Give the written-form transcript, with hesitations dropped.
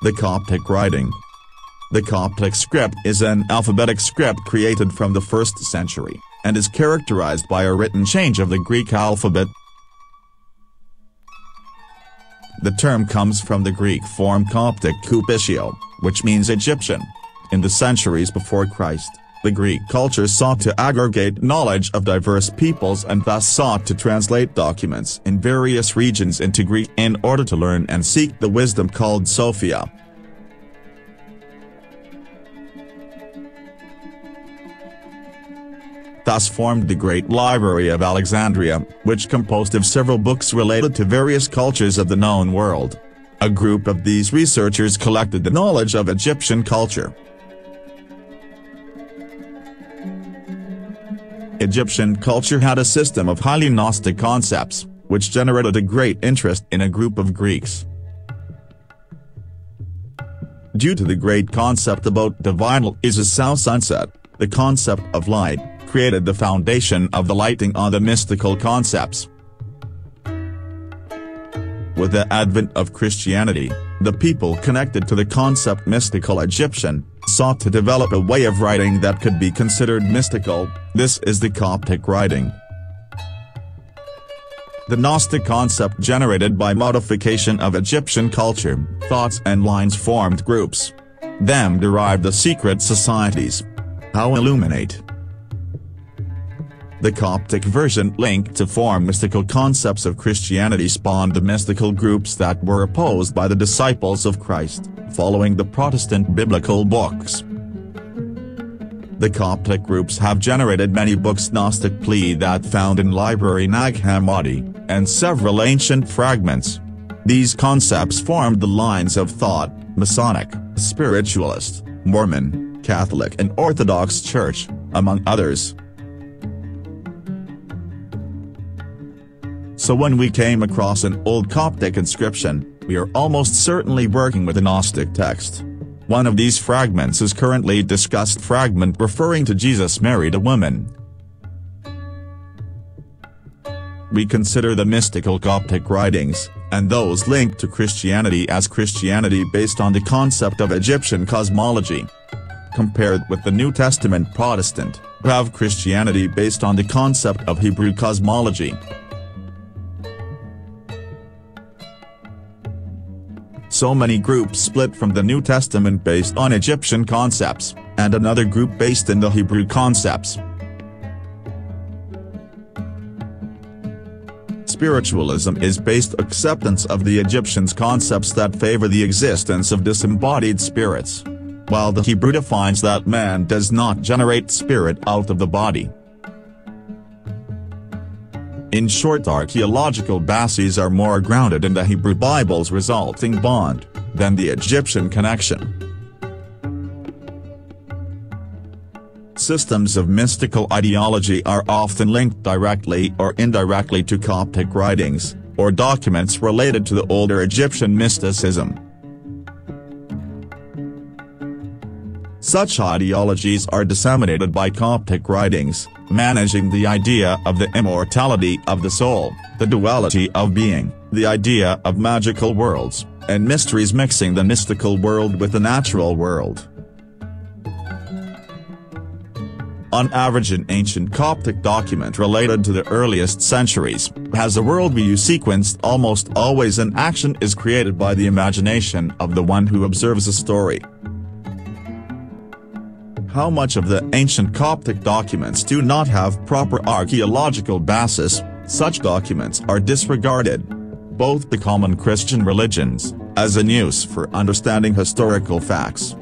The Coptic writing. The Coptic script is an alphabetic script created from the 1st century, and is characterized by a written change of the Greek alphabet. The term comes from the Greek form Coptic kupitio, which means Egyptian. In the centuries before Christ, the Greek culture sought to aggregate knowledge of diverse peoples and thus sought to translate documents in various regions into Greek in order to learn and seek the wisdom called Sofia. Thus formed the Great Library of Alexandria, which composed of several books related to various cultures of the known world. A group of these researchers collected the knowledge of Egyptian culture. Egyptian culture had a system of highly Gnostic concepts, which generated a great interest in a group of Greeks. Due to the great concept about divinalização sunset, the concept of light created the foundation of the lighting on the mystical concepts. With the advent of Christianity, the people connected to the concept mystical Egyptian sought to develop a way of writing that could be considered mystical. This is the Coptic writing. The Gnostic concept generated by modification of Egyptian culture, thoughts and lines formed groups. Them derived the secret societies. How illuminate? The Coptic version linked to form mystical concepts of Christianity spawned the mystical groups that were opposed by the disciples of Christ, following the Protestant biblical books. The Coptic groups have generated many books Gnostic plea that found in Library Nag Hammadi, and several ancient fragments. These concepts formed the lines of thought: Masonic, Spiritualist, Mormon, Catholic and Orthodox Church, among others. So when we came across an old Coptic inscription, we are almost certainly working with a Gnostic text. One of these fragments is currently discussed fragment referring to Jesus married a woman. We consider the mystical Coptic writings, and those linked to Christianity as Christianity based on the concept of Egyptian cosmology. Compared with the New Testament Protestant, who have Christianity based on the concept of Hebrew cosmology. So many groups split from the New Testament based on Egyptian concepts, and another group based in the Hebrew concepts. Spiritualism is based acceptance of the Egyptians' concepts that favor the existence of disembodied spirits, while the Hebrew defines that man does not generate spirit out of the body. In short, archaeological bases are more grounded in the Hebrew Bible's resulting bond, than the Egyptian connection. Systems of mystical ideology are often linked directly or indirectly to Coptic writings, or documents related to the older Egyptian mysticism. Such ideologies are disseminated by Coptic writings, managing the idea of the immortality of the soul, the duality of being, the idea of magical worlds, and mysteries, mixing the mystical world with the natural world. On average, an ancient Coptic document related to the earliest centuries has a worldview sequenced. Almost always an action is created by the imagination of the one who observes a story. How much of the ancient Coptic documents do not have proper archaeological basis? Such documents are disregarded. Both the common Christian religions, as an use for understanding historical facts,